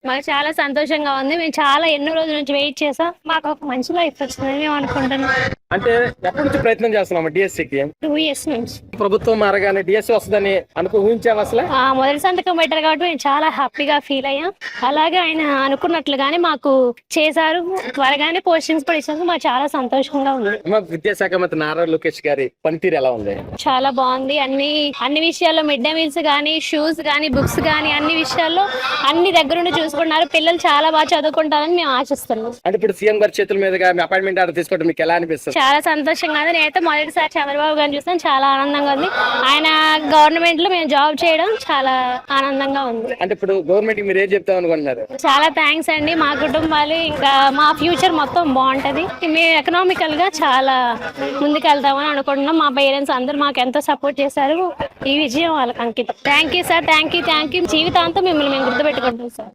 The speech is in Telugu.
మాకు చాలా సంతోషంగా ఉంది. మేము చాలా ఎన్నో రోజుల నుంచి వెయిట్ చేసాం. మాకు ఒక మంచి లైఫ్ వచ్చిందని మేము అనుకుంటున్నాం. అంటే ఎప్పటి నుంచి ప్రయత్నం చేస్తున్నాం డిఎస్సికి? 2 years నుంచి. ప్రభుత్వం మారగానే డిఎస్సి వస్తుందని ఊహించాము అసలు. మొదటి సంతకం పెట్టారు కాబట్టి మేము చాలా హ్యాపీగా ఫీల్ అయ్యాం. అలాగే ఆయన అనుకున్నట్లుగానే మాకు చేశారు. త్వరగానే పోస్టింగ్స్ కూడా ఇచ్చారు. మాకు చాలా సంతోషంగా ఉంది. విద్యాశాఖ మంత్రి నారా లోకేష్ గారి పనితీరు ఎలా ఉంది? చాలా బాగుంది. అన్ని విషయాల్లో మిడ్ డే మీల్స్ గానీ, షూస్ గానీ, బుక్స్ గానీ అన్ని విషయాల్లో అన్ని దగ్గరుండి చూసుకుంటున్నారు. పిల్లలు చాలా బాగా చదువుకుంటారని మేము ఆశిస్తున్నాం. అంటే ఇప్పుడు సీఎం గారి చేతుల మీదుగా మీ అపాయింట్మెంట్ ఆర్డర్ తీసుకోవడం మీకు ఎలా అనిపిస్తుంది? చాలా సంతోషంగా ఉంది. నేనైతే మొదటిసారి చంద్రబాబు గారిని చూస్తాను, చాలా ఆనందంగా ఉంది. ఆయన గవర్నమెంట్ లో మేము జాబ్ చేయడం చాలా ఆనందంగా ఉంది. అంటే ఇప్పుడు గవర్నమెంట్ మీరు ఏం చెప్తాం అనుకుంటున్నారు? చాలా థ్యాంక్స్ అండి. మా కుటుంబాలు ఇంకా మా ఫ్యూచర్ మొత్తం బాగుంటది. మేము ఎకనామికల్ గా చాలా ముందుకెళ్తామని అనుకుంటున్నాం. మా పేరెంట్స్ అందరూ మాకు ఎంతో సపోర్ట్ చేశారు. ఈ విజయం వాళ్ళకి అంకితం. Thank you sir. Thank you. జీవితాంతం మిమ్మల్ని మేము గుర్తుపెట్టుకుంటాం సార్.